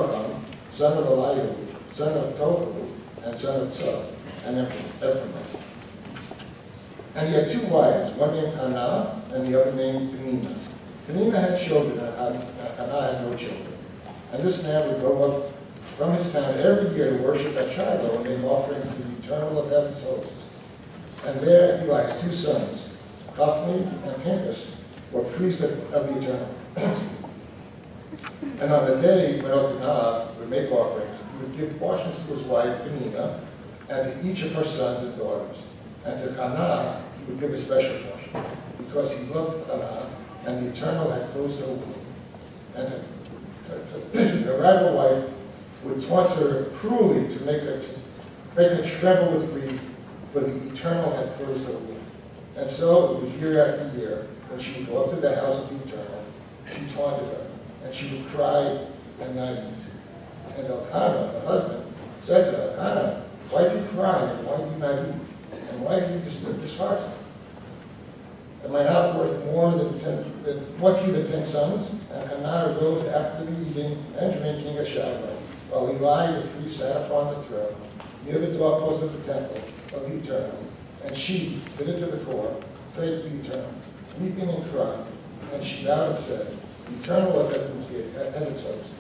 Avraham, son of Elihu, son of Tohu, and son of Tzoph, and Ephraim. And he had 2 wives, one named Hannah and the other named Peninnah. Peninnah had children, and Hannah had no children. And this man would go up from his town every year to worship at Shiloh and make offerings to the Eternal of Heaven's hosts. And there Eli's 2 sons, Hophni and Phinehas, were priests of the Eternal. And on the day when Elkanah would make offerings, he would give portions to his wife Peninnah, and to each of her sons and daughters. And to Hannah he would give a special portion, because he loved Hannah, and the Eternal had closed her womb. And the rival wife would taunt her cruelly to make her tremble with grief, for the Eternal had closed her womb. And so it was year after year, when she would go up to the house of the Eternal, she taunted her, and she would cry and not eat. And Elkanah, the husband, said to her, Elkanah, why do you cry, and why do you not eat? And why do you disheartened? Am I not worth more than 10 sons? And Hannah arose after the eating and drinking at Shiloh, while Eli the priest sat upon the throne, near the doorpost of the temple of the Eternal. And she, bitter to the core, prayed to the Eternal, weeping and crying. And she vowed and said, the Eternal of heaven's host,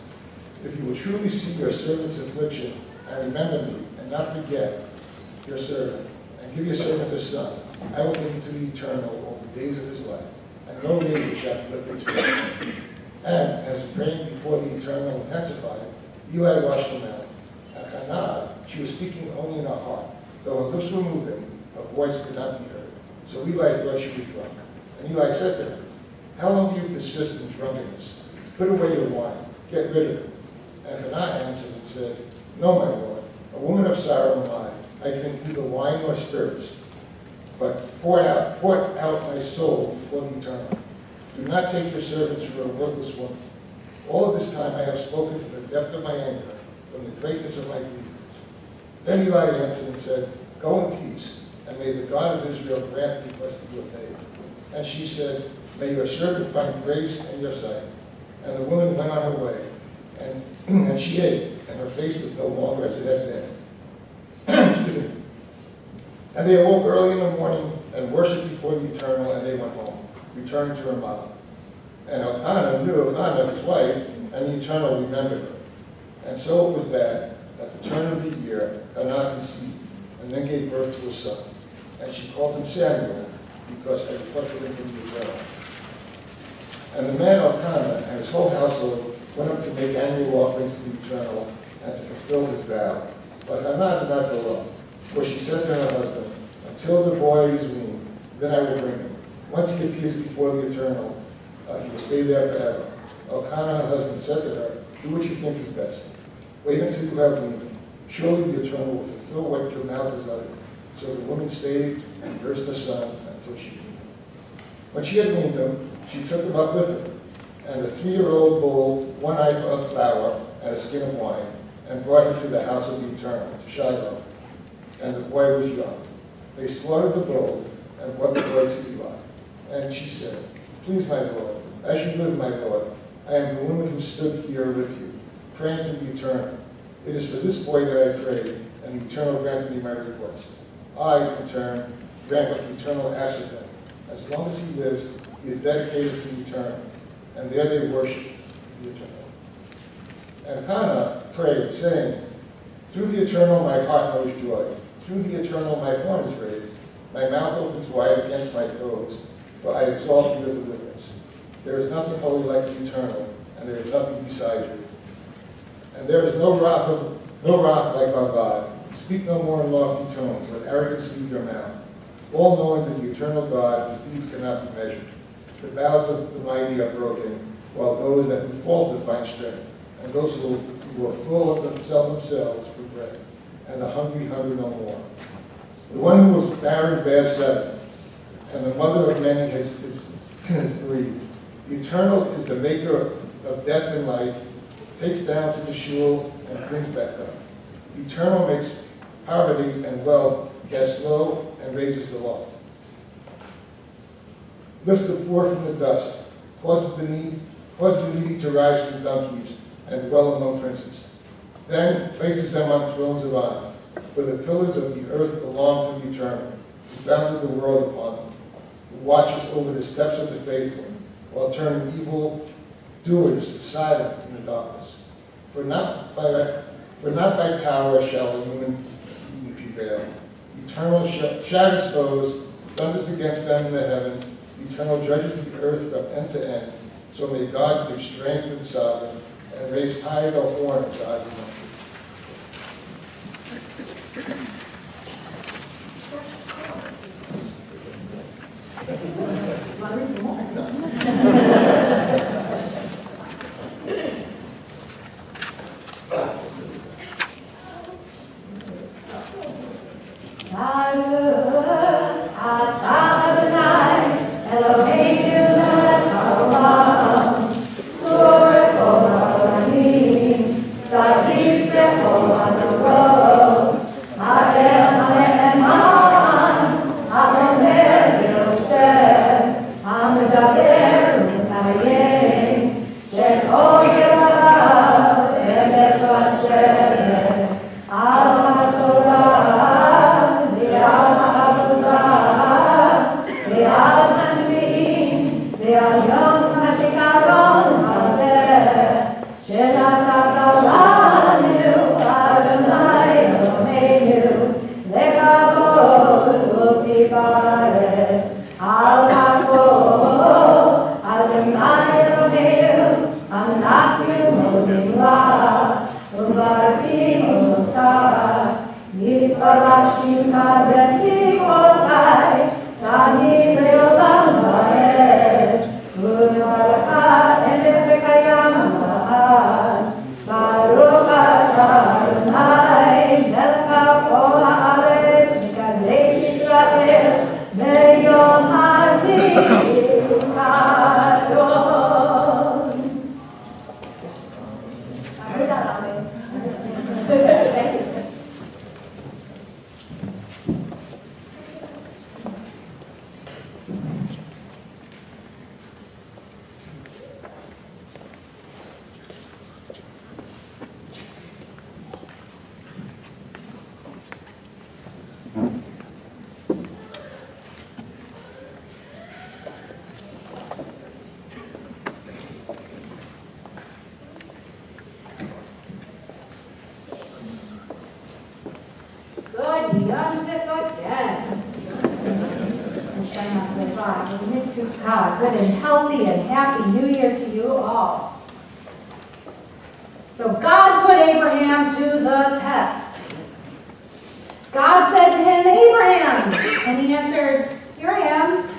if you will truly see your servant's affliction, and remember me, and not forget your servant, and give your servant a son, I will give him to the Eternal all the days of his life, and no razor shall be lifted to him. And as praying before the Eternal intensified, Eli washed her mouth. At Hannah, she was speaking only in her heart. Though her lips were moving, her voice could not be heard. So Eli thought she was drunk. And Eli said to her, how long do you persist in drunkenness? Put away your wine. Get rid of it. And Hannah answered and said, no, my lord. A woman of sorrow am I. I drink neither wine nor spirits, but pour out my soul before the Eternal. Do not take your servants for a worthless woman. All of this time I have spoken from the depth of my anger, from the greatness of my grief. Then Eli answered and said, go in peace, and may the God of Israel grant the request that you have made. And she said, may your servant find grace in your sight. And the woman went on her way, and she ate, and her face was no longer as it had been. Excuse me. And they awoke early in the morning and worshipped before the Eternal, and they went home, returning to Ramah. And Elkanah knew Hannah, his wife, and the Eternal remembered her. And so it was that, at the turn of the year, Hannah conceived, and then gave birth to a son. And she called him Samuel, because I requested him from the Eternal. And the man Elkanah and his whole household went up to make annual offerings to the Eternal, and to fulfill his vow. But Hannah did not go up, for she said to her husband, until the boy is weaned, then I will bring him. Once he appears before the Eternal, he will stay there forever. Elkanah, her husband, said to her, do what you think is best. Wait until you have weaned him. Surely the Eternal will fulfill what your mouth has uttered. So the woman stayed and nursed her son until she weaned him. When she had weaned him, she took him up with her, and a 3-year-old bull, 1 ephah of flour, and a skin of wine, and brought him to the house of the Eternal, to Shiloh. And the boy was young. They slaughtered the bull and brought the boy to Eli. And she said, please, my Lord, as you live, my Lord, I am the woman who stood here with you, praying to the Eternal. It is for this boy that I prayed, and the Eternal granted me my request. I, in turn, grant what the Eternal asked of him. As long as he lives, he is dedicated to the Eternal, and there they worship the Eternal. And Hannah prayed, saying, through the Eternal my heart knows joy. Through the Eternal my horn is raised. My mouth opens wide against my foes, for I exalt your deliverance. There is nothing holy like the Eternal, and there is nothing beside you. And there is no rock like our God. Speak no more in lofty tones, let arrogance leave your mouth. All knowing that the Eternal God, his deeds cannot be measured. The bows of the mighty are broken, while those that do falter find strength. And those who are full of themselves for bread, and the hungry hunger no more. The one who was barren bears 7, and the mother of many is bereaved. The Eternal is the maker of death and life, takes down to the Sheol and brings back up. The Eternal makes poverty and wealth, casts low and raises the aloft. Lifts the poor from the dust, causes the needy to rise from donkeys, and dwell among princes. Then places them on thrones of honor, for the pillars of the earth belong to the Eternal, who founded the world upon them, who watches over the steps of the faithful, while turning evil doers silent in the darkness. For not by power shall a human prevail. Eternal shatters foes, thunders against them in the heavens. Eternal judges the earth from end to end. So may God give strength to the sovereign and raise high the horn of God's anointed. Want to read some more? Good and healthy and happy New Year to you all. So God put Abraham to the test. God said to him, Abraham, and he answered, here I am.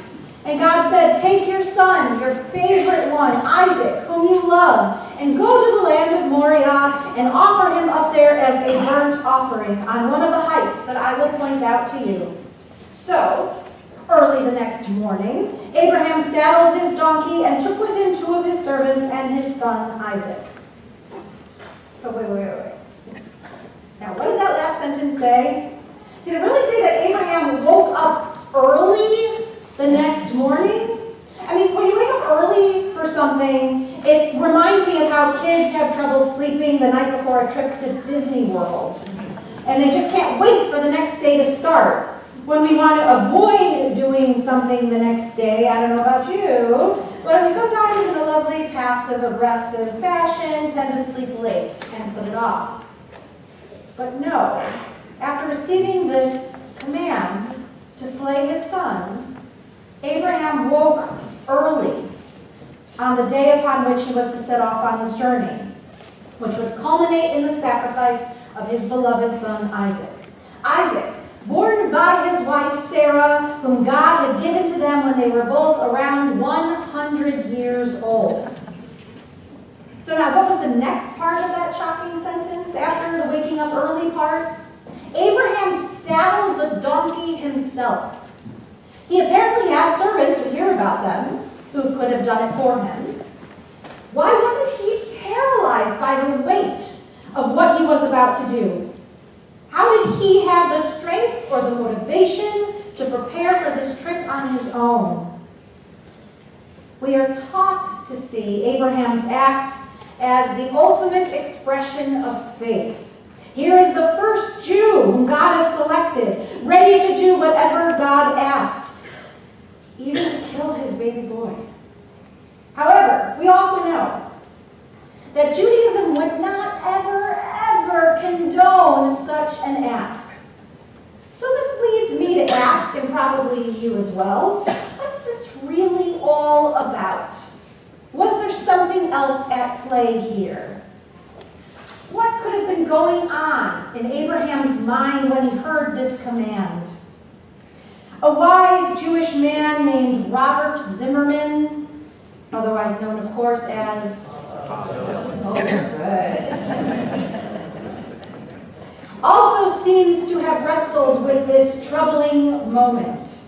And God said, take your son, your favorite one, Isaac, whom you love, and go to the land of Moriah and offer him up there as a burnt offering on one of the heights that I will point out to you. So, early the next morning, Abraham saddled his donkey and took with him 2 of his servants and his son Isaac. So wait. Now, what did that last sentence say? Did it really say that Abraham woke up early the next morning? I mean, when you wake up early for something, it reminds me of how kids have trouble sleeping the night before a trip to Disney World. And they just can't wait for the next day to start. When we want to avoid doing something the next day, I don't know about you, but we sometimes in a lovely passive-aggressive fashion tend to sleep late and put it off. But no, after receiving this command to slay his son, Abraham woke early on the day upon which he was to set off on his journey, which would culminate in the sacrifice of his beloved son Isaac. Isaac, born by his wife Sarah, whom God had given to them when they were both around 100 years old. So now, what was the next part of that shocking sentence after the waking up early part? Abraham saddled the donkey himself. He apparently had servants, we hear about them, who could have done it for him. Why wasn't he paralyzed by the weight of what he was about to do? How did he have the strength or the motivation to prepare for this trip on his own? We are taught to see Abraham's act as the ultimate expression of faith. Here is the first Jew whom God has selected, ready to do whatever God asked, even to kill his baby boy. However, we also know that Judaism would not ever condone such an act. So this leads me to ask, and probably you as well, what's this really all about? Was there something else at play here? What could have been going on in Abraham's mind when he heard this command? A wise Jewish man named Robert Zimmerman, otherwise known, of course, as... Oh, good. Also seems to have wrestled with this troubling moment.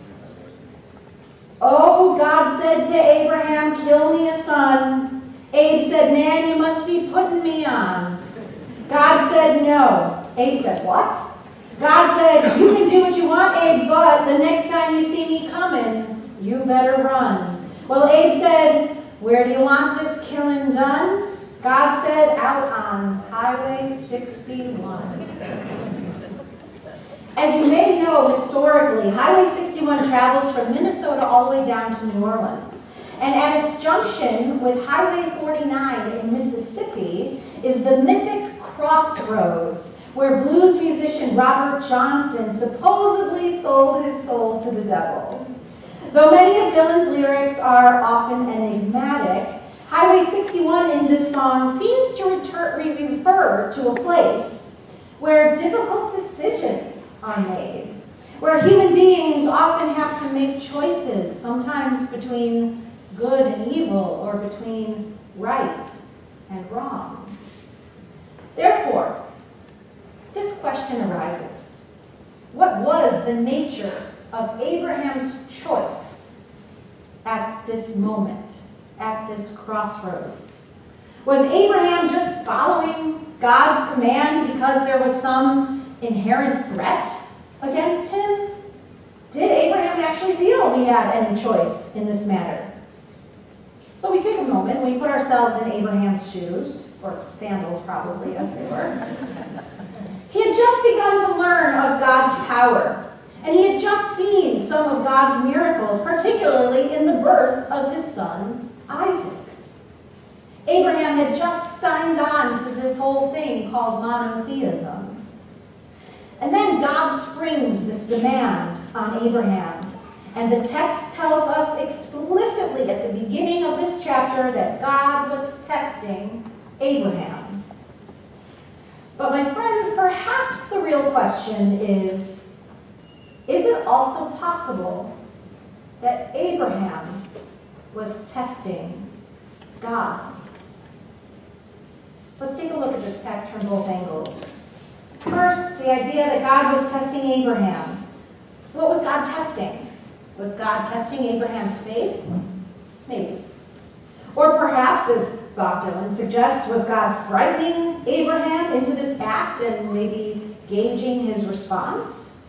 Oh, God said to Abraham, kill me a son. Abe said, man, you must be putting me on. God said, no. Abe said, what? God said, you can do what you want, Abe, but the next time you see me coming, you better run. Well, Abe said, where do you want this killing done? God said, out on Highway 61. As you may know, historically, Highway 61 travels from Minnesota all the way down to New Orleans. And at its junction with Highway 49 in Mississippi is the mythic crossroads, where blues musician Robert Johnson supposedly sold his soul to the devil. Though many of Dylan's lyrics are often enigmatic, Highway 61 in this song seems to refer to a place where difficult decisions are made, where human beings often have to make choices, sometimes between good and evil, or between right and wrong. Therefore, this question arises. What was the nature of Abraham's choice at this moment, at this crossroads? Was Abraham just following God's command because there was some inherent threat against him? Did Abraham actually feel he had any choice in this matter? So we take a moment, we put ourselves in Abraham's shoes, or sandals probably, as they were. He had just begun to learn of God's power, and he had just seen some of God's miracles, particularly in the birth of his son, Isaac. Abraham had just signed on to this whole thing called monotheism. And then God springs this demand on Abraham. And the text tells us explicitly at the beginning of this chapter that God was testing Abraham. But my friends, perhaps the real question is it also possible that Abraham was testing God? Let's take a look at this text from both angles. First, the idea that God was testing Abraham. What was God testing? Was God testing Abraham's faith? Maybe. Or perhaps, as Bob Dylan suggests, was God frightening Abraham into this act and maybe gauging his response?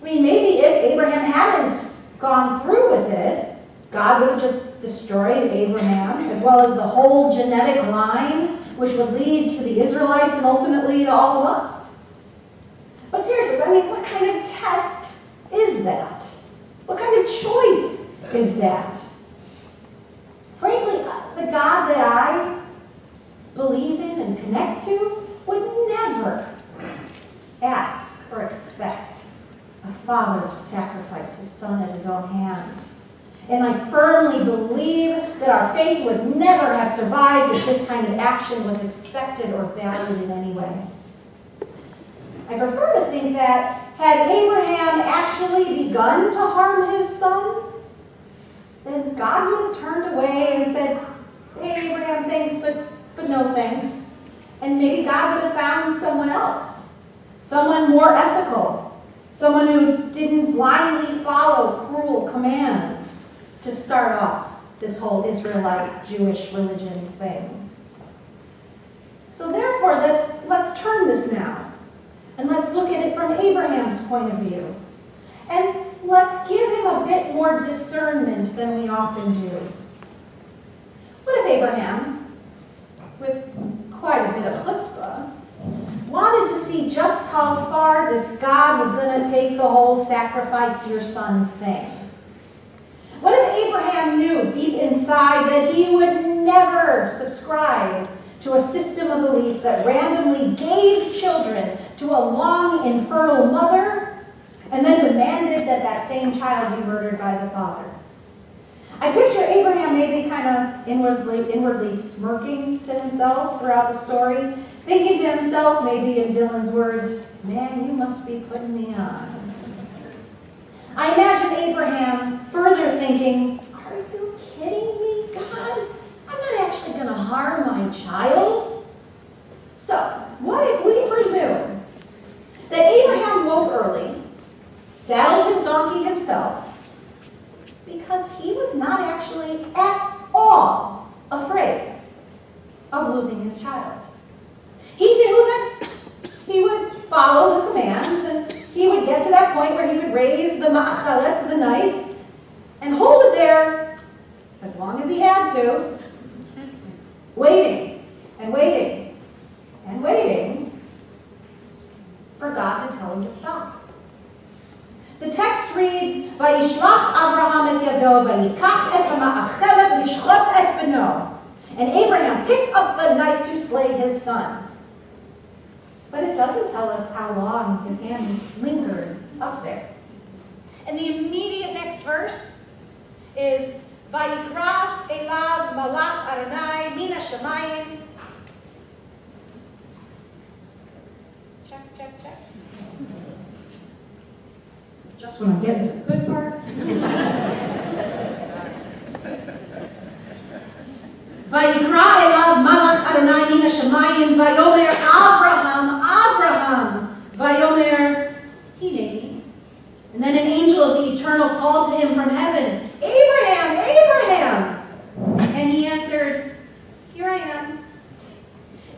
I mean, maybe if Abraham hadn't gone through with it, God would have just destroyed Abraham, as well as the whole genetic line, which would lead to the Israelites and ultimately to all of us. But seriously, I mean, what kind of test is that? What kind of choice is that? Frankly, the God that I believe in and connect to would never ask or expect a father to sacrifice his son at his own hand. And I firmly believe that our faith would never have survived if this kind of action was expected or valued in any way. I prefer to think that had Abraham actually begun to harm his son, then God would have turned away and said, hey, Abraham, thanks, but no thanks. And maybe God would have found someone else, someone more ethical, someone who didn't blindly follow cruel commands to start off this whole Israelite Jewish religion thing. So therefore, let's turn this now. And let's look at it from Abraham's point of view. And let's give him a bit more discernment than we often do. What if Abraham, chutzpah, wanted to see just how far this God was going to take the whole sacrifice your son thing. What if Abraham knew deep inside that he would never subscribe to a system of belief that randomly gave children to a long infertile mother and then demanded that that same child be murdered by the father? I picture Abraham maybe kind of inwardly smirking to himself throughout the story, thinking to himself, maybe in Dylan's words, "Man, you must be putting me on." I imagine Abraham further thinking, "Are you kidding me, God? I'm not actually going to harm my child." So, what if we presume that Abraham woke early, saddled his donkey himself, because he was not actually at all afraid of losing his child. He knew that he would follow the commands and he would get to that point where he would raise the ma'achalet, the knife, and hold it there as long as he had to, waiting and waiting and waiting for God to tell him to stop. The text reads, "Vayishlach Avraham et yado, vayikach et ha'ma'achelet lishchot et beno." And Abraham picked up the knife to slay his son. But it doesn't tell us how long his hand lingered up there. And the immediate next verse is, "Vayikra elav malach Adonai min hashamayim." Check, check, check. Just when I'm getting to the good part. Vayikra elav malach Adonai min hashamayim vayomer Avraham, Avraham, vayomer hineni. And then an angel of the eternal called to him from heaven, "Abraham, Abraham!" And he answered, "Here I am."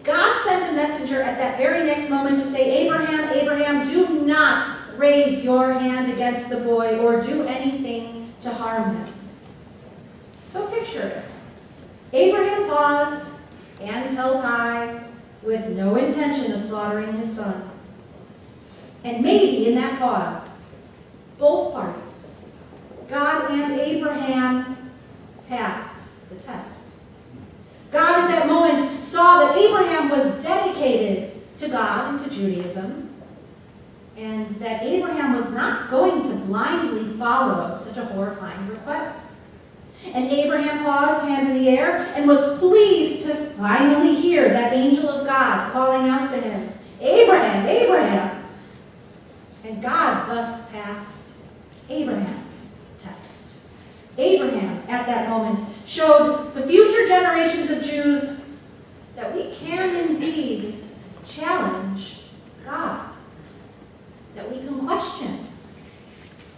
God sent a messenger at that very next moment to say, "Abraham, Abraham, do not raise your hand against the boy or do anything to harm him." So picture it. Abraham paused and held high with no intention of slaughtering his son. And maybe in that pause, both parties, God and Abraham, passed the test. God at that moment saw that Abraham was dedicated to God and to Judaism, and that Abraham was not going to blindly follow such a horrifying request. And Abraham paused, hand in the air, and was pleased to finally hear that angel of God calling out to him, "Abraham, Abraham!" And God thus passed Abraham's test. Abraham, at that moment, showed the future generations of Jews that we can indeed challenge God, that we can question,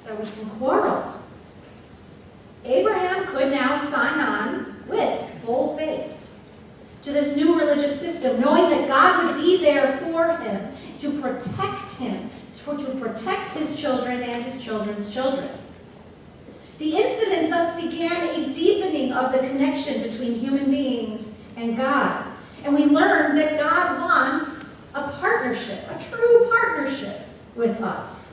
that we can quarrel. Abraham could now sign on with full faith to this new religious system, knowing that God would be there for him, to protect his children and his children's children. The incident thus began a deepening of the connection between human beings and God. And we learned that God wants a partnership, a true partnership with us.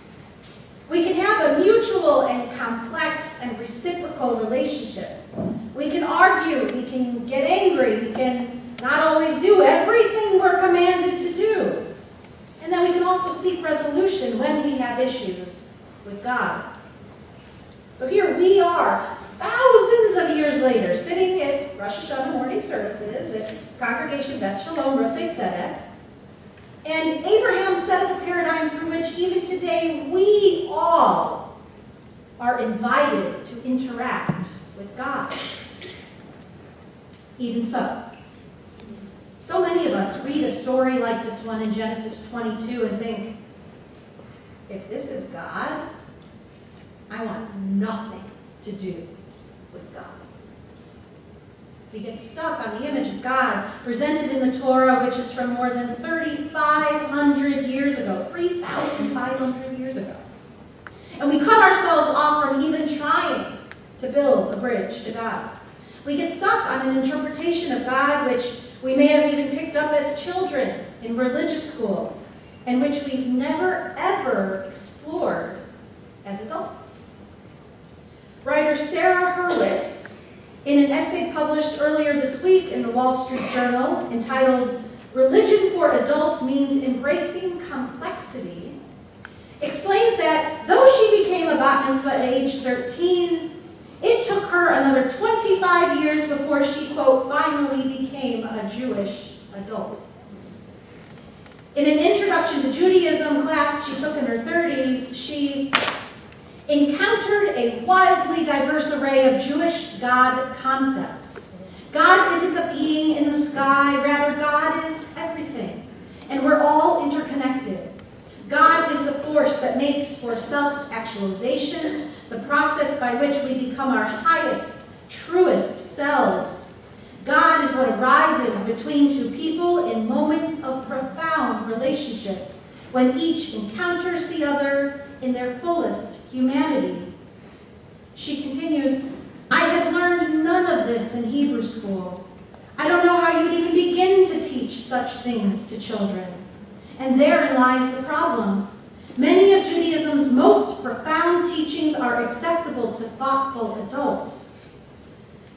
We can have a mutual and complex and reciprocal relationship. We can argue, we can get angry, we can not always do everything we're commanded to do. And then we can also seek resolution when we have issues with God. So here we are, thousands of years later, sitting at Rosh Hashanah morning services at Congregation Beth Shalom, Rufet Tzedek, and Abraham set up a paradigm through which even today we all are invited to interact with God. Even so many of us read a story like this one in Genesis 22 and think, if this is God, I want nothing to do with God. We get stuck on the image of God presented in the Torah, which is from more than 3,500 years ago, 3,500 years ago. And we cut ourselves off from even trying to build a bridge to God. We get stuck on an interpretation of God which we may have even picked up as children in religious school, and which we've never, ever explored as adults. Writer Sarah Hurwitz, in an essay published earlier this week in the Wall Street Journal entitled "Religion for Adults Means Embracing Complexity," explains that though she became a bat mitzvah at age 13, it took her another 25 years before she, quote, finally became a Jewish adult. In an introduction to Judaism class she took in her 30s, she encountered a wildly diverse array of Jewish God concepts. God isn't a being in the sky, rather God is everything, and we're all interconnected. God is the force that makes for self-actualization, the process by which we become our highest, truest selves. God is what arises between two people in moments of profound relationship, when each encounters the other in their fullest humanity. She continues, I had learned none of this in Hebrew school. I don't know how you'd even begin to teach such things to children. And therein lies the problem. Many of Judaism's most profound teachings are accessible to thoughtful adults.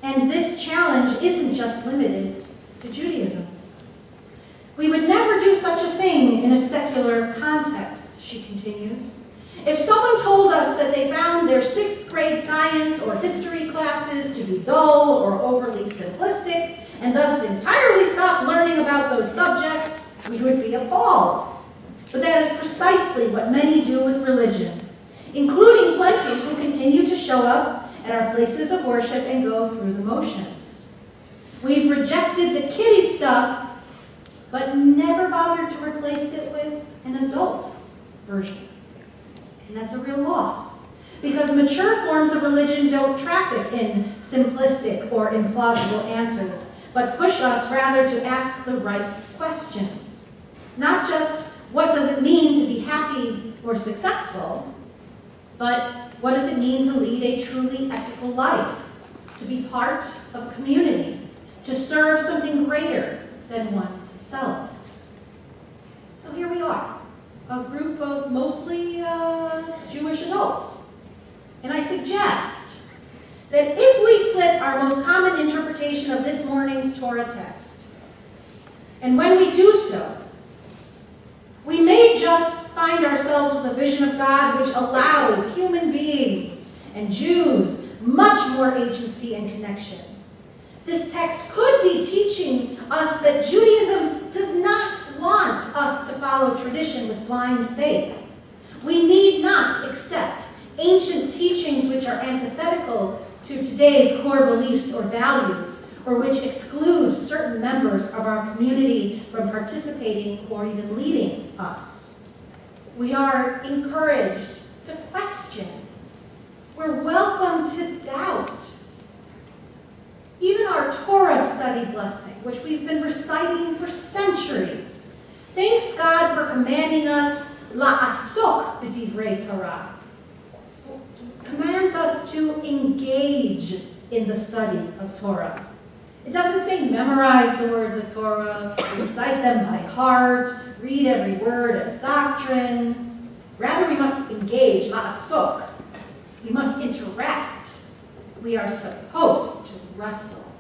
And this challenge isn't just limited to Judaism. We would never do such a thing in a secular context, she continues. If someone told us that they found their 6th grade science or history classes to be dull or overly simplistic, and thus entirely stopped learning about those subjects, we would be appalled. But that is precisely what many do with religion, including plenty who continue to show up at our places of worship and go through the motions. We've rejected the kiddie stuff, but never bothered to replace it with an adult version. And that's a real loss, because mature forms of religion don't traffic in simplistic or implausible answers, but push us rather to ask the right questions. Not just, what does it mean to be happy or successful, but what does it mean to lead a truly ethical life, to be part of a community, to serve something greater than one's self. So here we are, a group of mostly Jewish adults. And I suggest that if we flip our most common interpretation of this morning's Torah text, and when we do so, we may just find ourselves with a vision of God which allows human beings and Jews much more agency and connection. This text could be teaching us that Judaism does not want us to follow tradition with blind faith. We need not accept ancient teachings which are antithetical to today's core beliefs or values, or which exclude certain members of our community from participating or even leading us. We are encouraged to question. We're welcome to doubt. Even our Torah study blessing, which we've been reciting for centuries, thanks God for commanding us la'asok b'divrei Torah, commands us to engage in the study of Torah. It doesn't say memorize the words of Torah, recite them by heart, read every word as doctrine. Rather, we must engage, la'asok. We must interact. We are supposed to wrestle.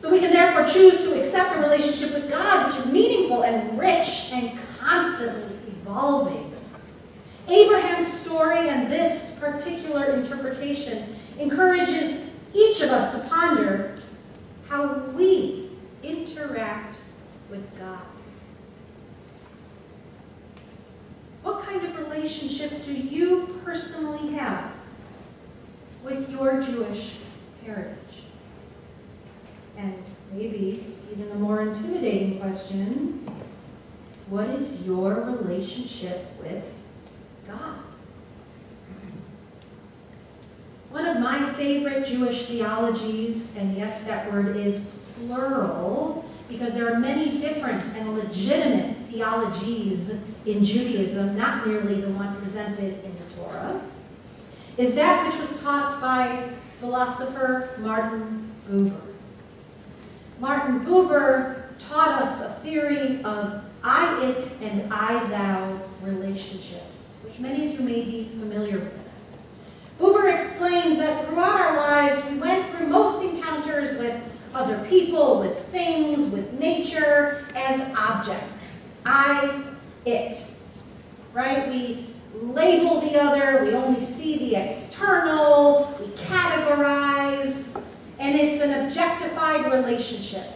So we can therefore choose to accept a relationship with God which is meaningful and rich and constantly evolving. Abraham's story and this particular interpretation encourages each of us to ponder how we interact with God. What kind of relationship do you personally have with your Jewish heritage? And maybe even the more intimidating question, what is your relationship with God? One of my favorite Jewish theologies, and yes, that word is plural, because there are many different and legitimate theologies in Judaism, not merely the one presented in the Torah, is that which was taught by philosopher Martin Buber. Martin Buber taught us a theory of I-it and I-thou relationships, which many of you may be familiar with. Buber explained that throughout our lives, we went through most encounters with other people, with things, with nature, as objects. I, it, right? We label the other, we only see the external, we categorize, and it's an objectified relationship.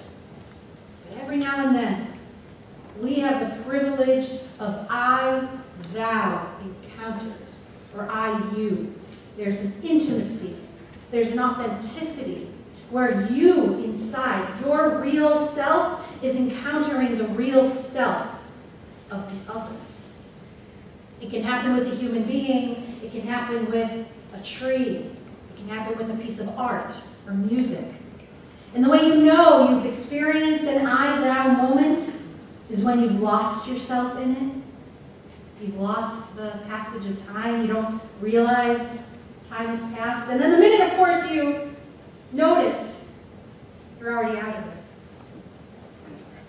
But every now and then, we have the privilege of I-thou encounters, or I-you. There's an intimacy, there's an authenticity, where you inside, your real self, is encountering the real self of the other. It can happen with a human being, it can happen with a tree, it can happen with a piece of art or music. And the way you know you've experienced an I-thou moment is when you've lost yourself in it. You've lost the passage of time, you don't realize time has passed. And then the minute, of course, you notice, you're already out of it.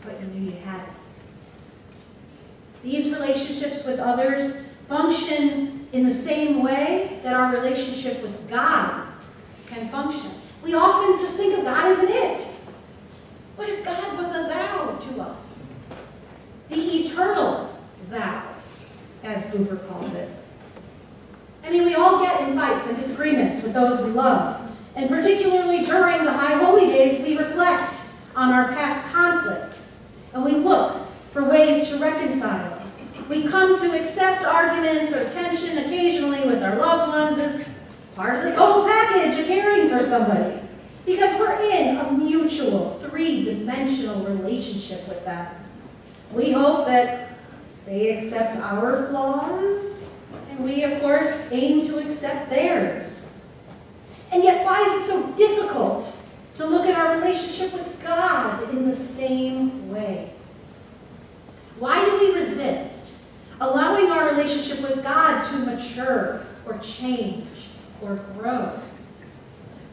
But you knew you had it. These relationships with others function in the same way that our relationship with God can function. We often just think of God as an it. What if God was a thou to us? The eternal thou, as Buber calls it. I mean, we all get in fights and disagreements with those we love. And particularly during the high holy days, we reflect on our past conflicts. And we look for ways to reconcile. We come to accept arguments or tension occasionally with our loved ones as part of the total package of caring for somebody. Because we're in a mutual, three-dimensional relationship with them. We hope that they accept our flaws, and we, of course, aim to accept theirs. And yet, why is it so difficult to look at our relationship with God in the same way? Why do we resist allowing our relationship with God to mature or change or grow?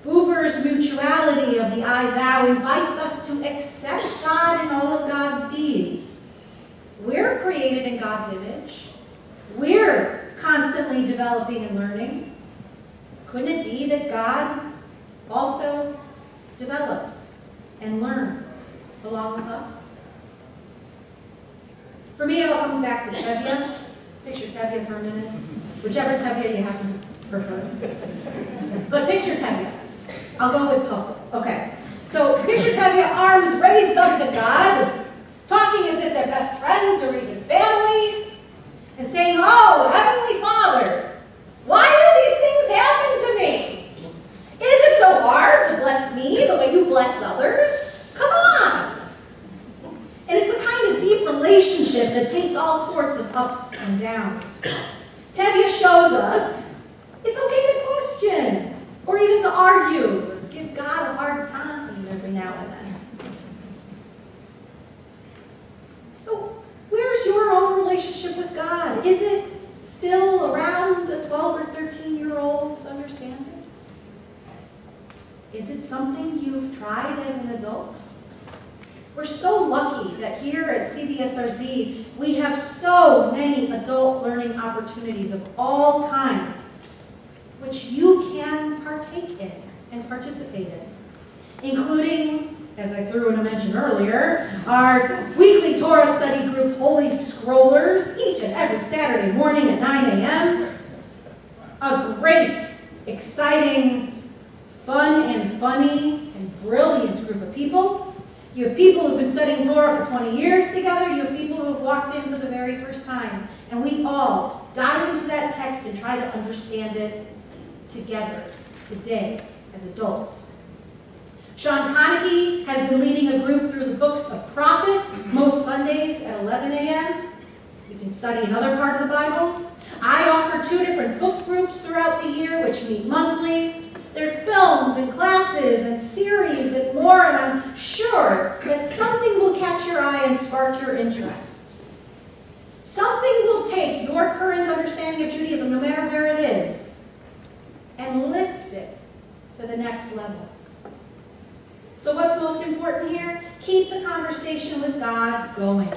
Buber's mutuality of the I-thou invites us to accept God in all of God's deeds. We're created in God's image. We're constantly developing and learning. Couldn't it be that God also develops and learns along with us? For me, it all comes back to Tevye. Picture Tevye for a minute. Whichever Tevye you happen to prefer. But picture Tevye. I'll go with Coco. Okay. So picture Tevye, arms raised up to God, talking as if they're best friends or even family, and saying, "Oh, Heavenly Father, why do these things happen to me? Is it so hard to bless me the way you bless others? Come on." And it's the kind of deep relationship that takes all sorts of ups and downs. Tevye shows us it's okay to question, or even to argue, or give God a hard time every now and then. So, where's your own relationship with God? Is it still around a 12 or 13-year-old's understanding? Is it something you've tried as an adult? We're so lucky that here at CBSRZ, we have so many adult learning opportunities of all kinds, which you can partake in and participate in, including, as I threw in a mention earlier, our weekly Torah study group, Holy Scrollers, each and every Saturday morning at 9 a.m. A great, exciting, fun and funny and brilliant group of people. You have people who've been studying Torah for 20 years together. You have people who have walked in for the very first time. And we all dive into that text and try to understand it together today as adults. Sean Konecki has been leading a group through the books of prophets most Sundays at 11 a.m. You can study another part of the Bible. I offer 2 different book groups throughout the year, which meet monthly. There's films and classes and series and more, and I'm sure that something will catch your eye and spark your interest. Something will take your current understanding of Judaism, no matter where it is, and lift it to the next level. So what's most important here? Keep the conversation with God going.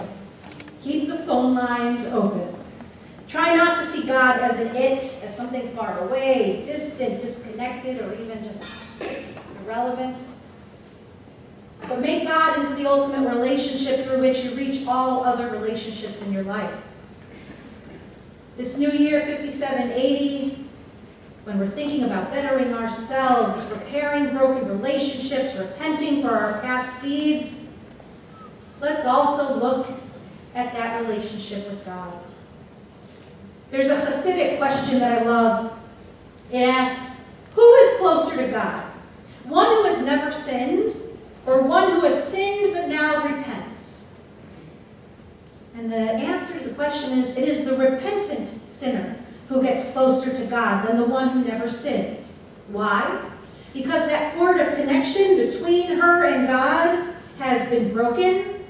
Keep the phone lines open. Try not to see God as an it, as something far away, distant, disconnected, or even just irrelevant. But make God into the ultimate relationship through which you reach all other relationships in your life. This new year, 5780, when we're thinking about bettering ourselves, repairing broken relationships, repenting for our past deeds, let's also look at that relationship with God. There's a Hasidic question that I love. It asks, who is closer to God? One who has never sinned, or one who has sinned but now repents? And the answer to the question is, it is the repentant sinner who gets closer to God than the one who never sinned. Why? Because that cord of connection between her and God has been broken,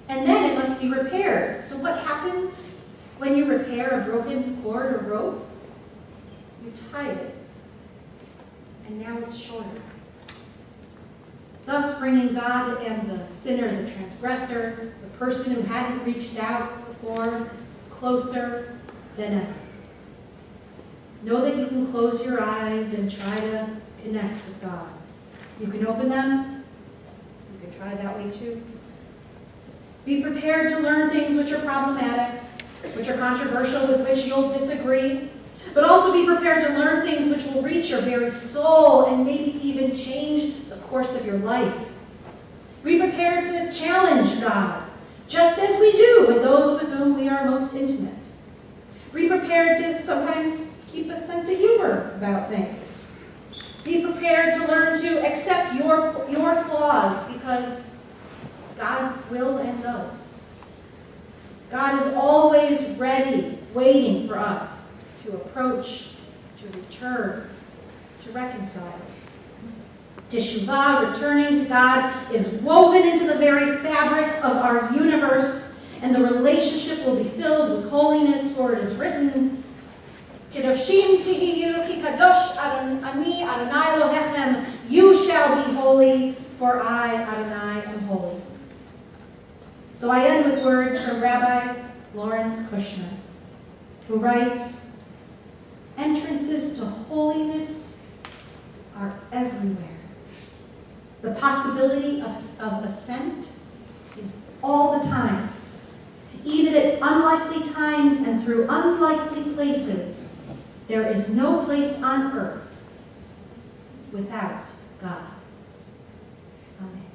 and then it must be repaired. So what happens when you repair a broken cord or rope? You tie it, and now it's shorter. Thus bringing God and the sinner, the transgressor, the person who hadn't reached out before, closer than ever. Know that you can close your eyes and try to connect with God. You can open them. You can try that way too. Be prepared to learn things which are problematic, which are controversial, with which you'll disagree. But also be prepared to learn things which will reach your very soul and maybe even change the course of your life. Be prepared to challenge God, just as we do with those with whom we are most intimate. Be prepared to sometimes keep a sense of humor about things. Be prepared to learn to accept your flaws, because God will and does. God is always ready, waiting for us to approach, to return, to reconcile. Teshuvah, returning to God, is woven into the very fabric of our universe, and the relationship will be filled with holiness, for it is written, Kedoshim tihiyu ki kadosh ani Adonai Elohechem, you shall be holy, for I, Adonai, am holy. So I end with words from Rabbi Lawrence Kushner, who writes, entrances to holiness are everywhere. The possibility of ascent is all the time. Even at unlikely times and through unlikely places, there is no place on earth without God. Amen.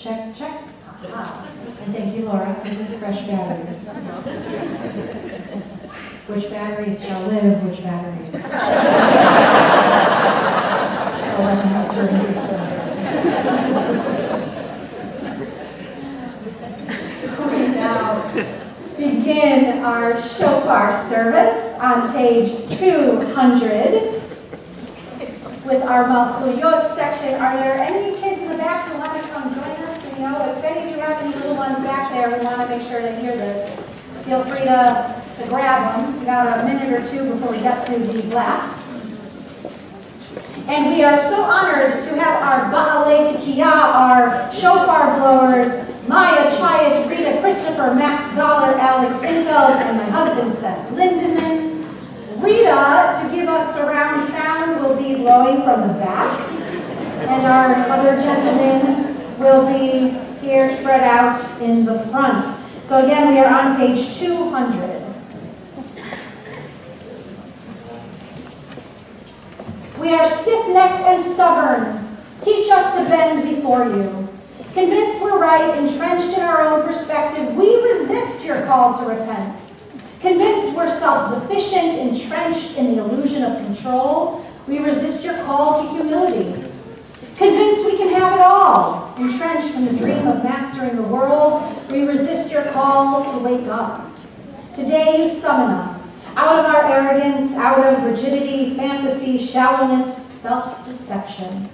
Check, check. Aha. And thank you, Laura, for the fresh batteries. Which batteries shall live, which batteries shall run out during your We now begin our shofar service on page 200 with our Malchuyot section. Are there any kids in the back who want to come join us? Do you know if any of you have any little ones back there who want to make sure they hear this? Feel free to grab them. We got a minute or two before we get to the blasts. And we are so honored to have our Ba'alei Tekiyah, our shofar blowers, Maya, Chayat, Rita, Christopher, Mac, Goller, Alex Infeld, and my husband, Seth Lindemann. Rita, to give us surround sound, will be blowing from the back. And our other gentlemen will be here spread out in the front. So again, we are on page 200. We are stiff-necked and stubborn. Teach us to bend before you. Convinced we're right, entrenched in our own perspective, we resist your call to repent. Convinced we're self-sufficient, entrenched in the illusion of control, we resist your call to humility. Convinced we can have it all, entrenched in the dream of mastering the world, we resist your call to wake up. Today you summon us, out of our arrogance, out of rigidity, fantasy, shallowness, self-deception.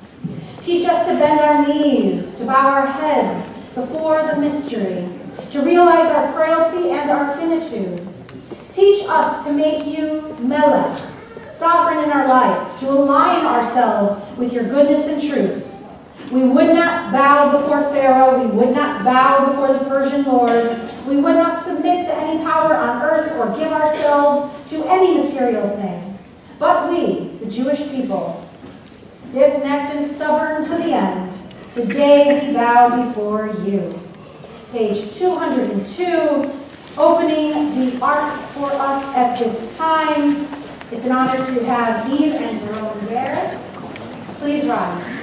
Teach us to bend our knees, to bow our heads before the mystery, to realize our frailty and our finitude. Teach us to make you Melech, sovereign in our life, to align ourselves with your goodness and truth. We would not bow before Pharaoh. We would not bow before the Persian Lord. We would not submit to any power on earth or give ourselves to any material thing. But we, the Jewish people, stiff-necked and stubborn to the end, today we bow before you. Page 202, opening the ark for us at this time. It's an honor to have Eve and Jerome there. Please rise.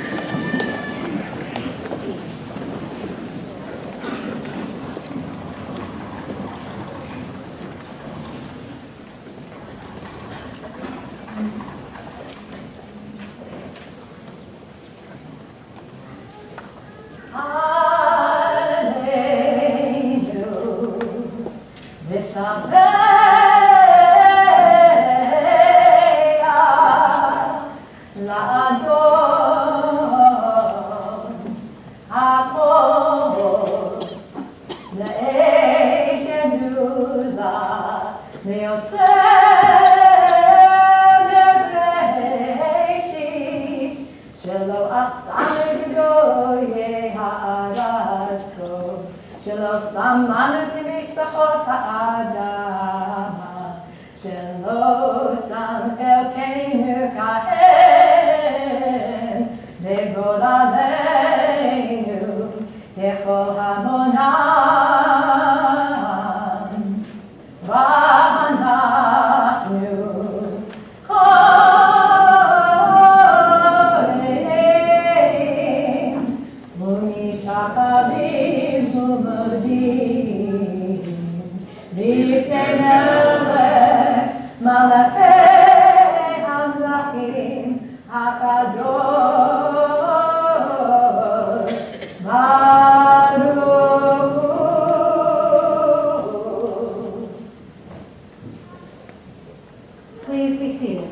Please be seated.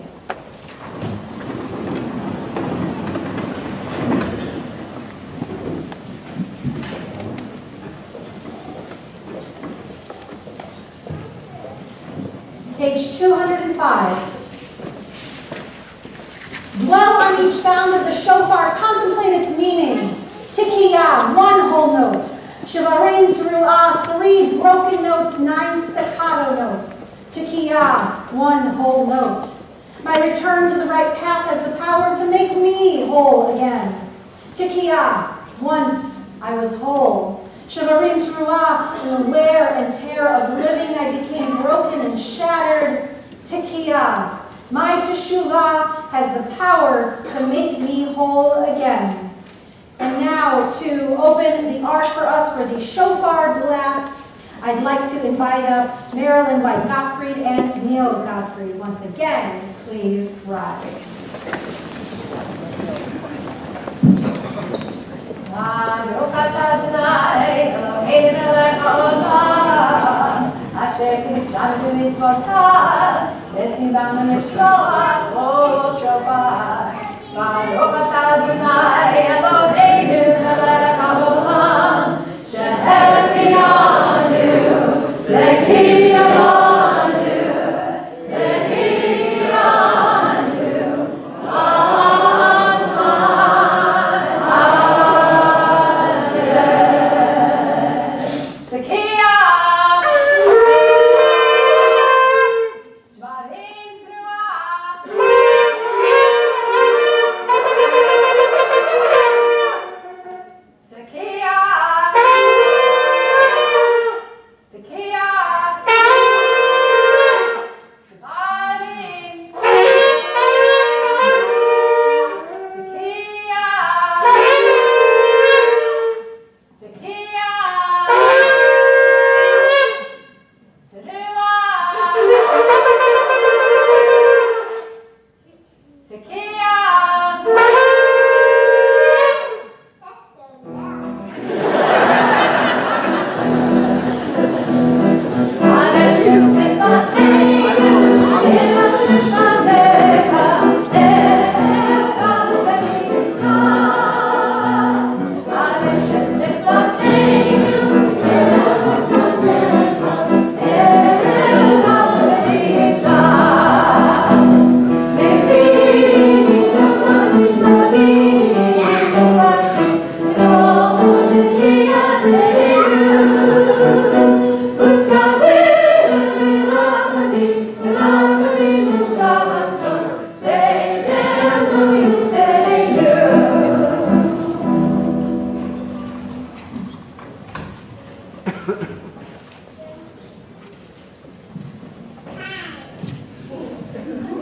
Page 205. Dwell on each sound of the shofar, contemplate its meaning. Tikiyah, one whole note. Shivarim teruah, 3 broken notes, 9 staccato notes. Tikiyah, one whole note. My return to the right path has the power to make me whole again. Tikiyah, once I was whole. Shivarim teruah, in the wear and tear of living I became broken and shattered. Tikiyah, my teshuvah has the power to make me whole again. And now to open the ark for us for the shofar blasts, I'd like to invite up Marilyn White Gottfried and Neil Gottfried. Once again, please rise. Baruch atah Adonai Eloheinu melech haolam asher kishanu b'mitzvotav v'tzivanu l'mishloach kol shofar. Baruch atah Adonai Eloheinu melech haolam she'evianu l'kiyanu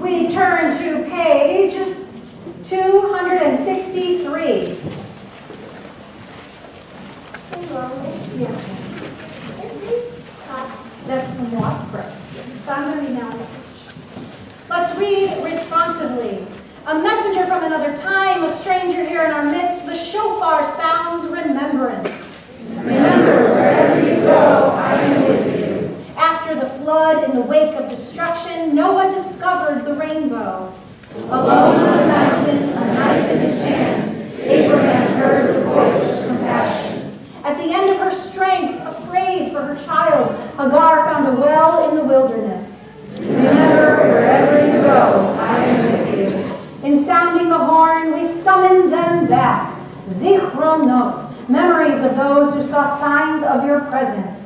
We turn to page 263. Yeah. That's some walk first. I'm going to read now. Let's read responsively. A messenger from another time, a stranger here in our midst, the shofar sounds remembrance. Remember, wherever you go, I am with you. After the flood, in the wake of destruction, Noah discovered the rainbow. Alone on a mountain, a knife in his hand, Abraham heard the voice of compassion. At the end of her strength, afraid for her child, Hagar found a well in the wilderness. Remember, wherever you go, I am with you. In sounding the horn, we summon them back. Zichronot, memories of those who saw signs of your presence.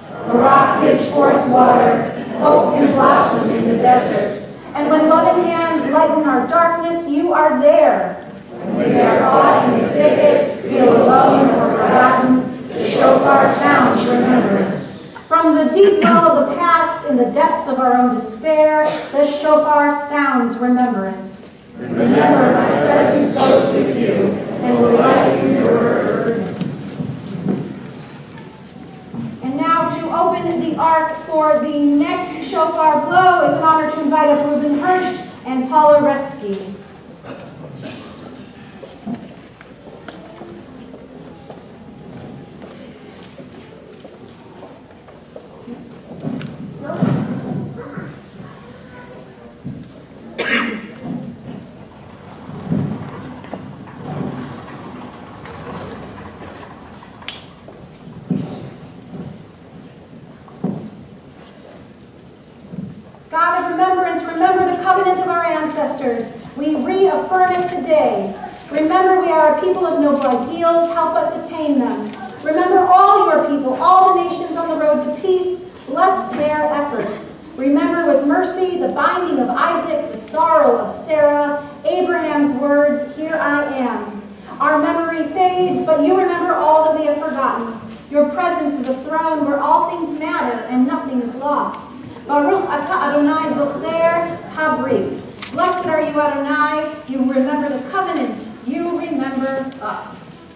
A rock gives forth water, hope can blossom in the desert. And when loving hands lighten our darkness, you are there. When we are caught in the thicket, feel alone or forgotten, the shofar sounds remembrance. From the deep well of the past, in the depths of our own despair, the shofar sounds remembrance. Remember, my presence goes with you and will lighten your burden. And now to open the ark for the next shofar blow, it's an honor to invite up Reuben Hirsch and Paula Retsky. God of remembrance, remember the covenant of our ancestors. We reaffirm it today. Remember we are a people of noble ideals. Help us attain them. Remember all your people, all the nations on the road to peace. Bless their efforts. Remember with mercy the binding of Isaac, the sorrow of Sarah, Abraham's words, here I am. Our memory fades, but you remember all that we have forgotten. Your presence is a throne where all things matter and nothing is lost. Baruch atah Adonai zocher habrit. Blessed are you, Adonai. You remember the covenant. You remember us.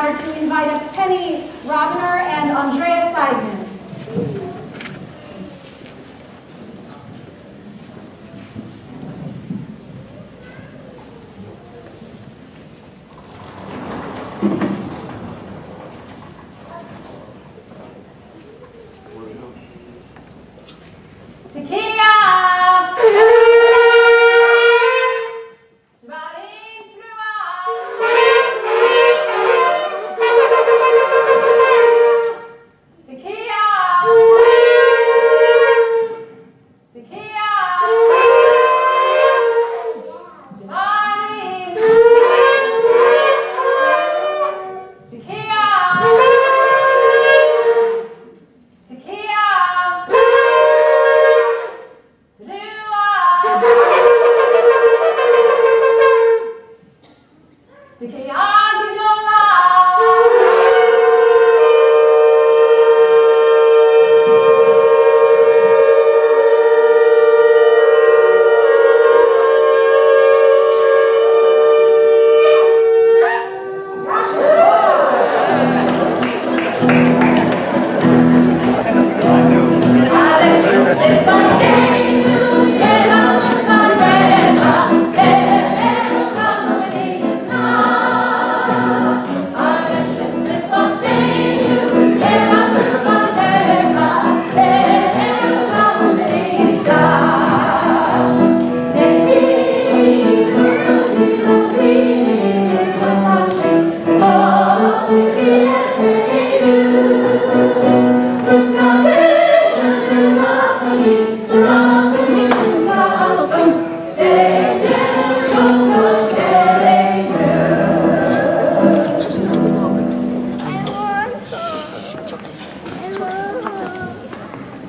honor to invite up Penny Robner and Andrea Seidman.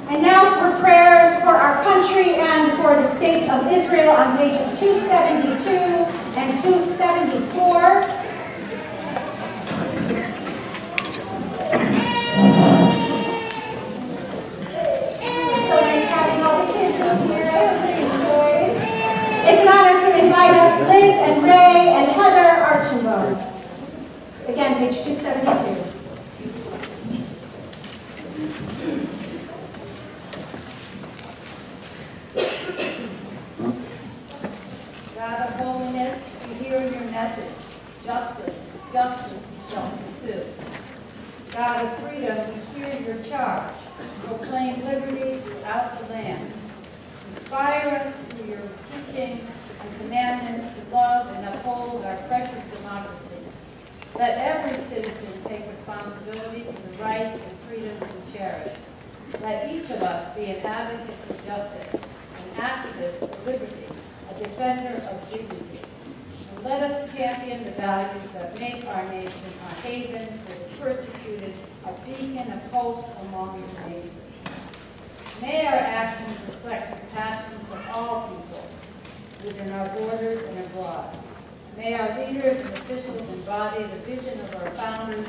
And now for prayers for our country and for the state of Israel on pages 272 and 274. It's so nice having all the kids up here. It's an honor to invite up Liz and Ray and Heather Archambault. Again, page 272. God of holiness, we hear your message. Justice, justice we shall pursue. God of freedom, we hear your charge. Proclaim liberty throughout the land. Inspire us through your teachings and commandments to love and uphold our precious democracy. Let every citizen take responsibility for the rights and freedoms we cherish. Let each of us be an advocate for justice, an activist for liberty, a defender of dignity. And let us champion the values that make our nation a haven for the persecuted, a beacon of hope among the nations. May our actions reflect the passions of all people within our borders and abroad. May our leaders and officials embody the vision of our founders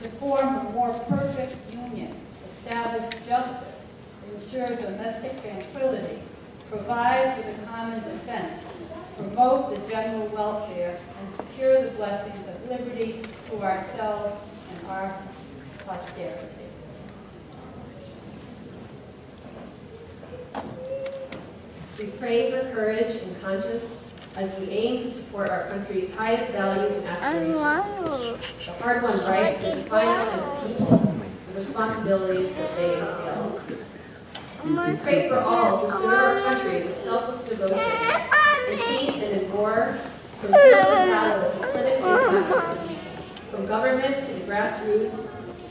to form a more perfect union, establish justice, ensure domestic tranquility, provide for the common defense, promote the general welfare, and secure the blessings of liberty to ourselves and our posterity. We pray for courage and conscience as we aim to support our country's highest values and aspirations, the hard-won rights that define us as a people, the responsibilities that they entail. We pray for all who serve our country with selfless devotion, in peace and in war, from fields of battle to clinics and classrooms, from governments to the grassroots,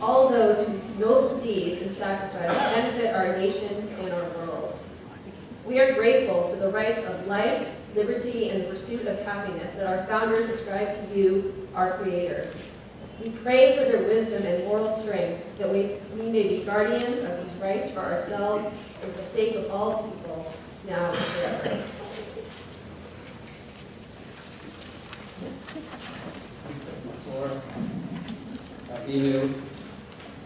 all those whose noble deeds and sacrifice benefit our nation and our world. We are grateful for the rights of life, liberty, and the pursuit of happiness that our founders ascribed to you, our Creator. We pray for their wisdom and moral strength that we may be guardians of these rights for ourselves and for the sake of all people, now and forever. Inu,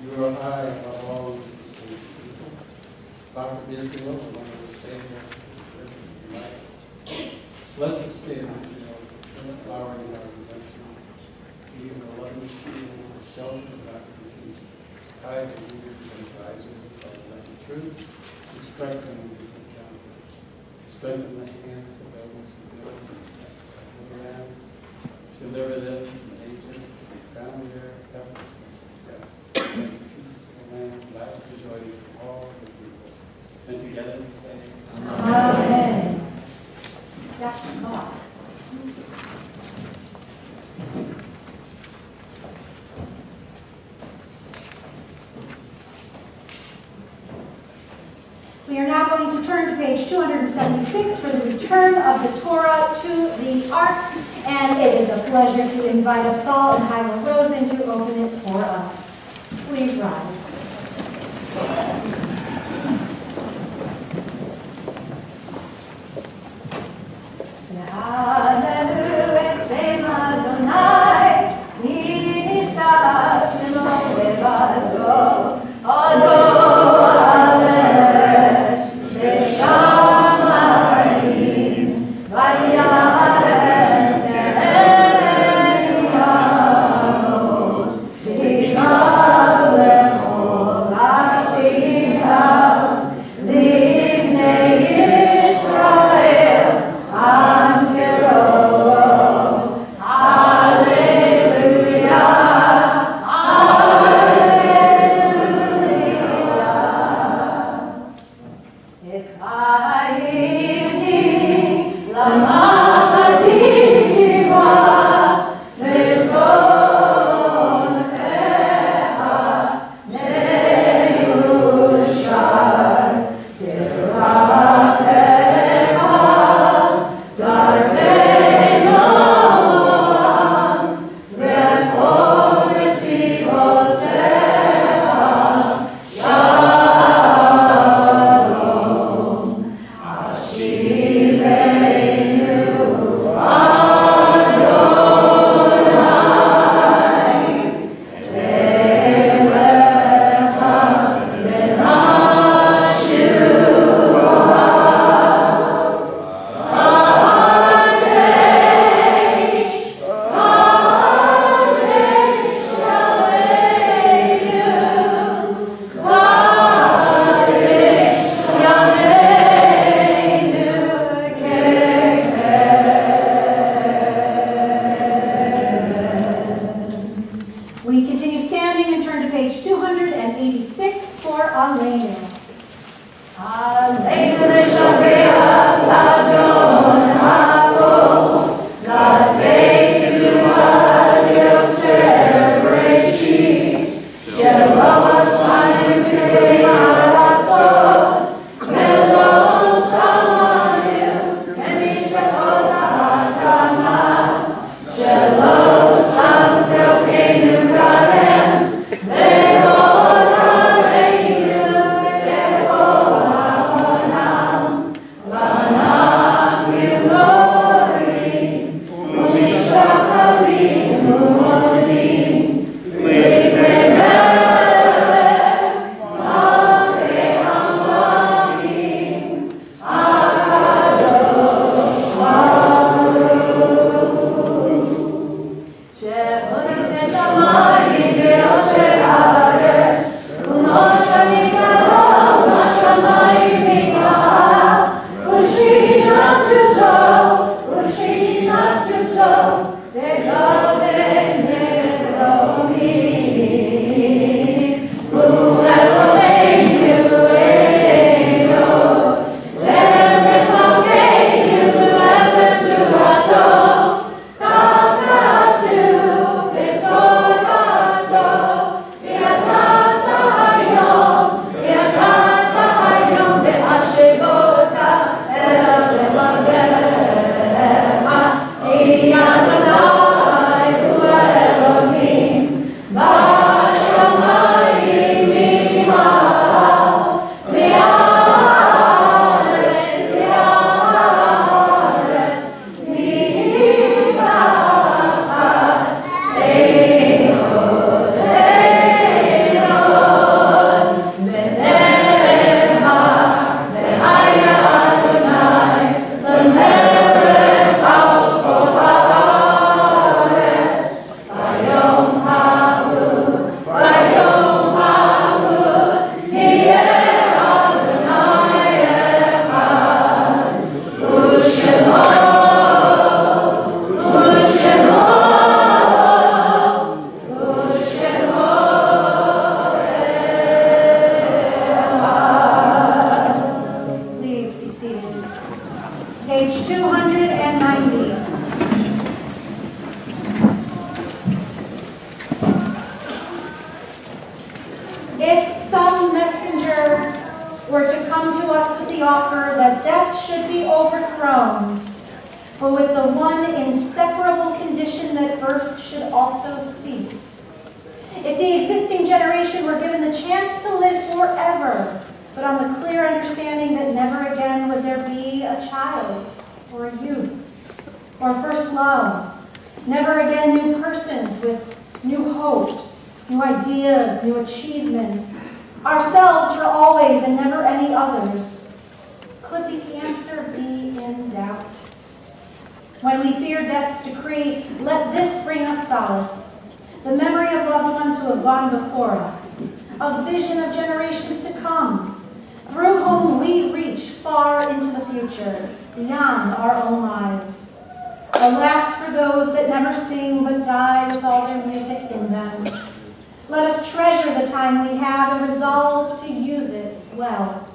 you are high above all the states of people. Rock of Israel, the one who was saved us and goodness and life. Blessed state of Israel, the first flower in our redemption, even the lovely shield shelter, lasting peace. Guide the leaders and advisors of the truth, and strengthen the people counsel. Strengthen the hands of those who build and protect the land. Deliver them from agents and crown their efforts with success. Bring peace to the land, lasting joy to all the people. And together we say, Amen. Gosh, come on. We are now going to turn to page 276 for the return of the Torah to the Ark, and it is a pleasure to invite up Saul and Hiram Rosen to open it for us. Please rise. We continue standing and turn to page 286 for Aleinu. to us with the offer that death should be overthrown, but with the one inseparable condition that birth should also cease. If the existing generation were given the chance to live forever, but on the clear understanding that never again would there be a child or a youth or a first love, never again new persons with new hopes, new ideas, new achievements, ourselves for always and never any others, could the answer be in doubt? When we fear death's decree, let this bring us solace, the memory of loved ones who have gone before us, a vision of generations to come, through whom we reach far into the future, beyond our own lives. Alas for those that never sing but die with all their music in them. Let us treasure the time we have and resolve to use it well,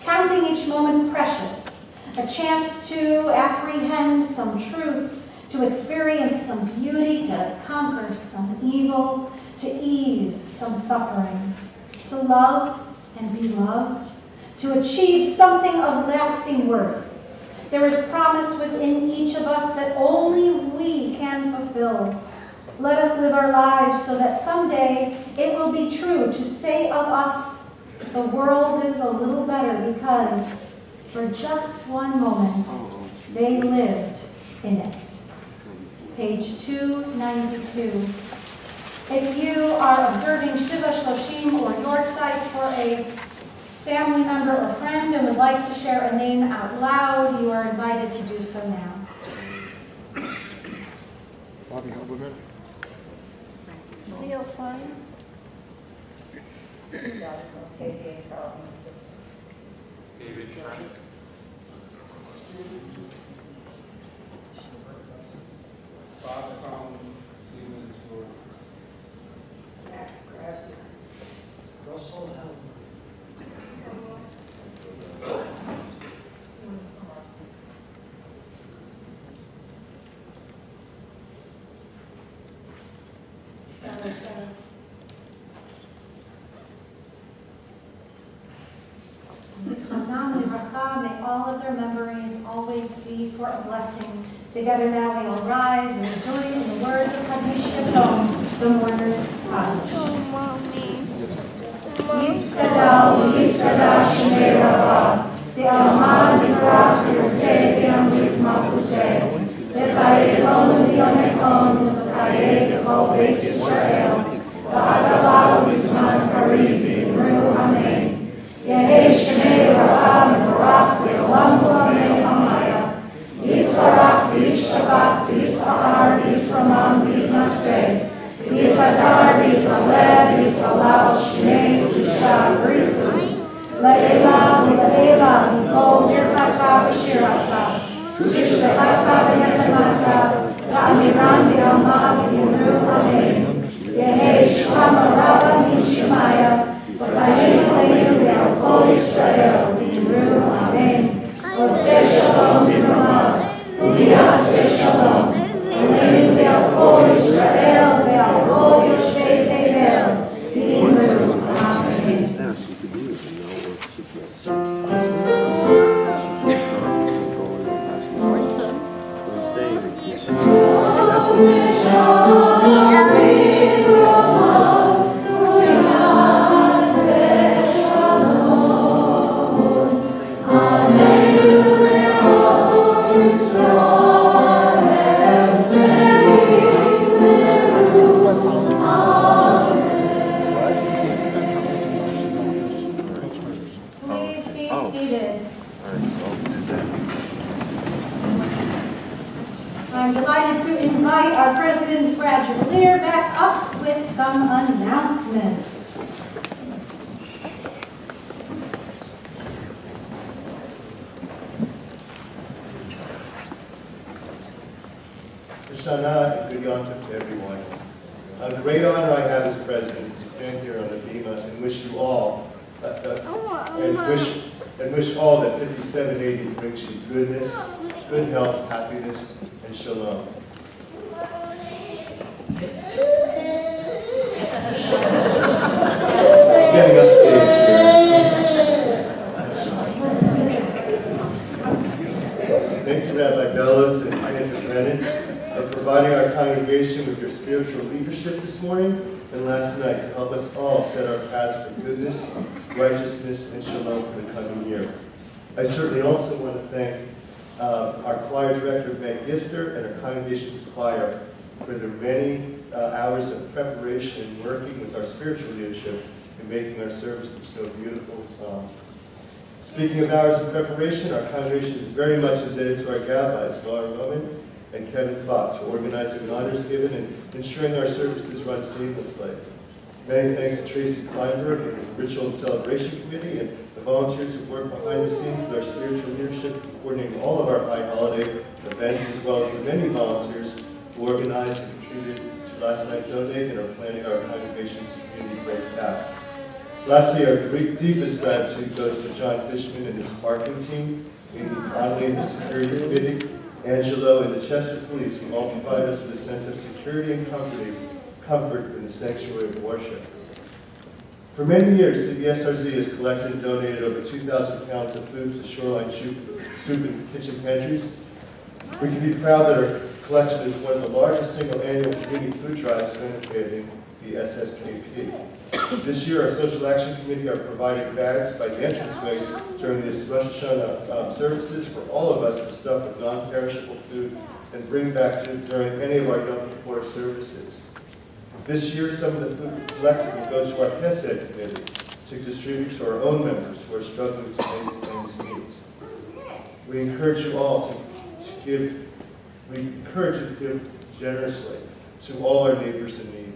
counting each moment precious, a chance to apprehend some truth, to experience some beauty, to conquer some evil, to ease some suffering, to love and be loved, to achieve something of lasting worth. There is promise within each of us that only we can fulfill. Let us live our lives so that someday it will be true to say of us, the world is a little better because for just one moment they lived in it. Page 292. If you are observing Shiva Shloshim or Yortzeit for a family member or friend and would like to share a name out loud, you are invited to do so now. Bobby Huberman. Leo Klein. David Travis. Bob Crown, Stevens, or Max Grassley. Russell Helmer. May all of their memories always be for a blessing. Together now we all rise and join in the words of Kaddish Yatom, the mourner's Kaddish. Yitkadal, Yitkadash, Shemei Rabbah, De'alma, Dikrach, Yurtei, V'yamrit, Malchutei, V'chaye Chon, V'yomechon, V'chaye D'chol Beit Yisrael, V'adalah, V'zman Karib, V'imru, Amen. Yehei Shemei Rabbah, Mevorach, Le'olam V'lamei Amaya, Yitzbarach, V'yishtabach, V'yitzahar, V'yitramam, V'yitnaseh, V'yitadar, V'yitaleh, V'yitalal, Shmei, V'yishah, B'richu, Le'elah, V'le'elah, Mikol, Birchata, V'shirata, Tishbechata, V'nechemata, V'amiran, V'alma, V'yimru, Amen. Yehei Shama Rabbah, V'yishimaya, V'chaim Aleinu V'al Kol Yisrael V'yimru Amen. Oseh Shalom V'ramav V'yaseh Shalom Aleinu V'al Kol Yisrael V'al Kol Yoshvei Tevel V'yimru Amen. Oseh Shalom I'm delighted to invite our President, Brad Jubileer, back up with some announcements. HaShanah and good Yom Tov to everyone. A great honor I have as president is to stand here on the bima and wish you all, and wish all that 5780 brings you goodness, good health, happiness, and shalom. Getting upstage. morning and last night to help us all set our paths for goodness, righteousness, and shalom for the coming year. I certainly also want to thank our choir director, Meg Gister, and our congregation's choir for the many hours of preparation and working with our spiritual leadership in making our services so beautiful and solemn. Speaking of hours of preparation, our congregation is very much indebted to our rabbis, Laura Roman and Kevin Fox, for organizing the honors given and ensuring our services run seamlessly. Many thanks to Tracy Kleinberg and the Ritual and Celebration Committee and the volunteers who work behind the scenes with our spiritual leadership, coordinating all of our high holiday events, as well as the many volunteers who organized and contributed to last night's donate and are planning our congregation's community break fast. Lastly, our deepest gratitude goes to John Fishman and his parking team, Amy Conley and the security committee, Angelo and the Chester Police, who all provide us with a sense of security and comfort in the sanctuary of worship. For many years, CBSRZ has collected and donated over 2,000 pounds of food to Shoreline Soup and Kitchen Pantries. We can be proud that our collection is one of the largest single annual community food drives benefiting the SSKP. This year, our Social Action Committee are providing bags by the entranceway during this Rosh HaShanah services for all of us to stuff with non-perishable food and bring back during any of our Yom Kippur services. This year, some of the food collected will go to our Chesed Committee to distribute to our own members who are struggling to make ends meet. We encourage you all to give generously to all our neighbors in need.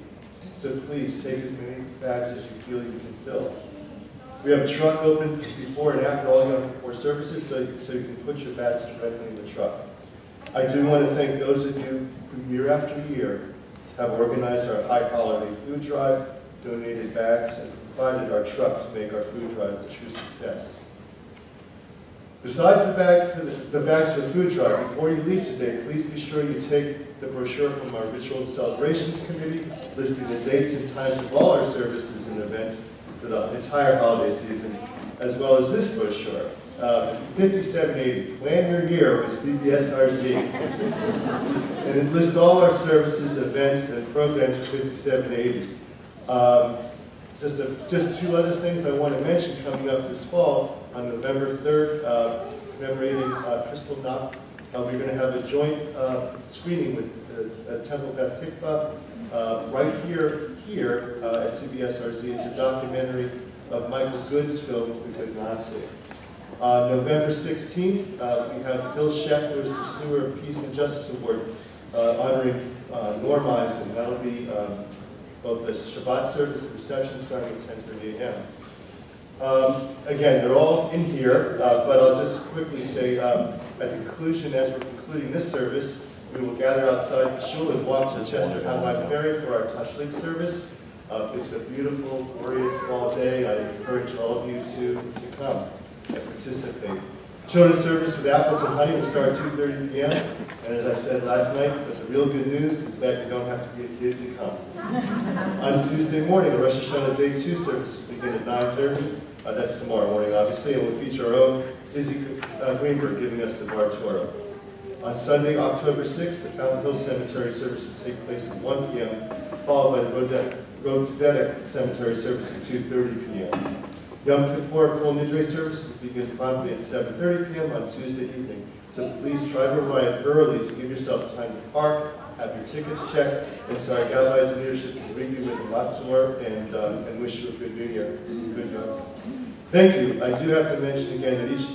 So please take as many bags as you feel you can fill. We have a truck open before and after all Yom Kippur services so you can put your bags directly in the truck. I do want to thank those of you who year after year have organized our high holiday food drive, donated bags, and provided our truck to make our food drive a true success. Besides the bags for the food drive, before you leave today, please be sure you take the brochure from our Ritual and Celebrations Committee, listing the dates and times of all our services and events for the entire holiday season, as well as this brochure, 5780, Plan Your Year with CBSRZ. And it lists all our services, events, and programs for 5780. Just two other things I want to mention coming up this fall. On November 3rd, commemorating Crystal Knock, we're going to have a joint screening with Temple Beth Tikva right here at CBSRZ. It's a documentary of Michael Good's film, The Good Nazi. November 16th, we have Phil Sheff, who is the Pursuer of Peace and Justice Award, honoring Norm Eisen. That'll be both a Shabbat service and reception starting at 10:30 a.m. Again, they're all in here, but I'll just quickly say at the conclusion, as we're concluding this service, we will gather outside the shul and walk to Chester High Ferry for our Tashlik service. It's a beautiful, glorious fall day. I encourage all of you to come and participate. Children's service with apples and honey will start at 2:30 p.m. And as I said last night, but the real good news is that you don't have to be a kid to come. On Tuesday morning, the Rosh Hashanah Day 2 service will begin at 9:30. That's tomorrow morning, obviously, and we'll feature our own Izzy Greenberg giving us the Bar Torah. On Sunday, October 6th, the Fountain Hill Cemetery service will take place at 1 p.m., followed by the Rodezedek Cemetery service at 2:30 p.m. Yom Kippur Kol Nidre services begin promptly at 7:30 p.m. on Tuesday evening. So please try to arrive early to give yourself time to park, have your tickets checked, and so our rabbis and leadership can greet you with a matzor and wish you a good New Year. Good luck. Thank you. I do have to mention again that each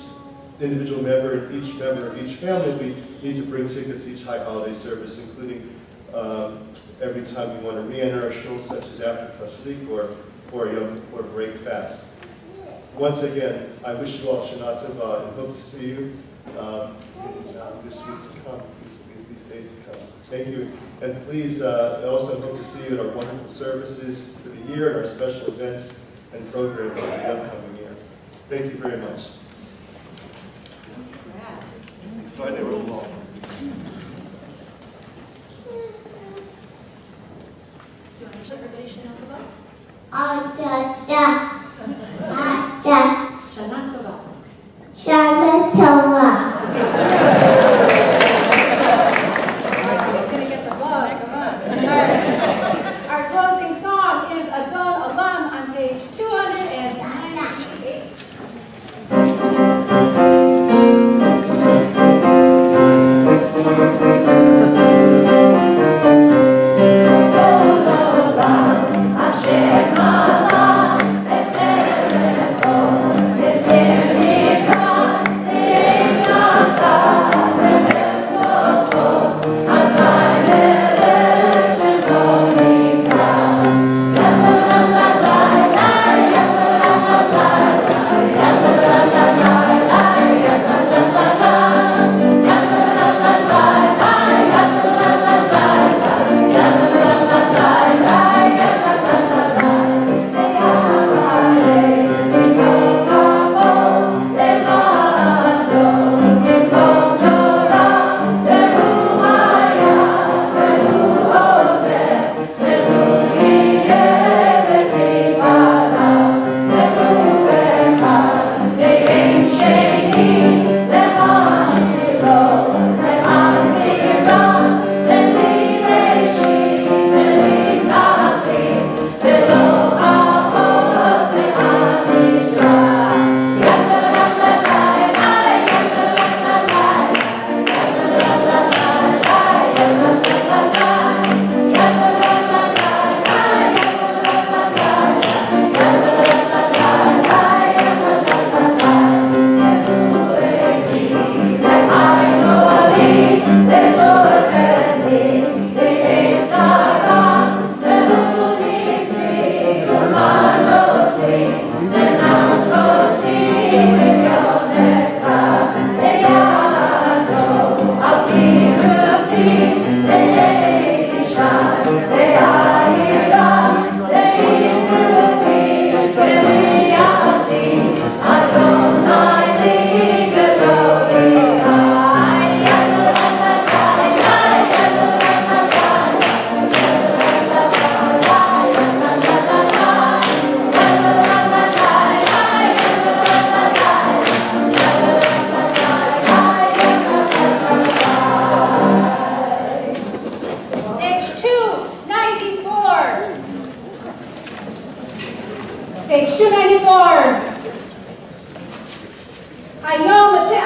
individual member and each member of each family, we need to bring tickets to each high holiday service, including every time we want to re-enter our shul, such as after Tashlik or Yom Kippur break fast. Once again, I wish you all Shana Tova and hope to see you this week to come, these days to come. Thank you. And please, I also hope to see you at our wonderful services for the year and our special events and programs for the upcoming year. Thank you very much. Excited to roll along. Shana Tova. It's going to get the blood. Come on. All right. Our Page 294.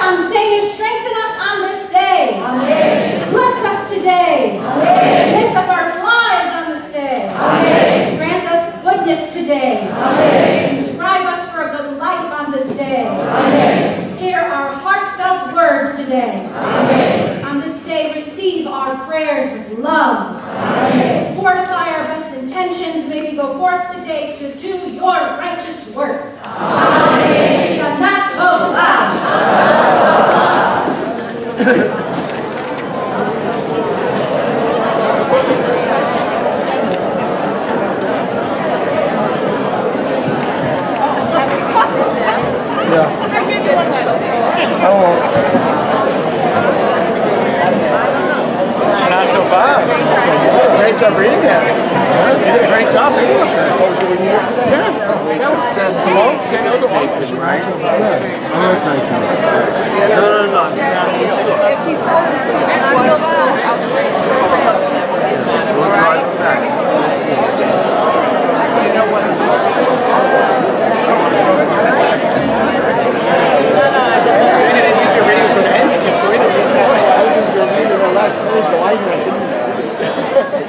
I'm saying, strengthen us on this day. Amen. Bless us today. Amen. Lift up our lives on this day. Amen. Grant us goodness today. Amen. Inscribe us for a good life on this day. Amen. Hear our heartfelt words today. Amen. On this day, receive our prayers with love. Amen. Fortify our best intentions. May we go forth today to do your righteous work. Amen. Shana Tova. Not so far. Great job reading that. You did a great job reading it. Yeah. That was a long, right? I'm going to thank you.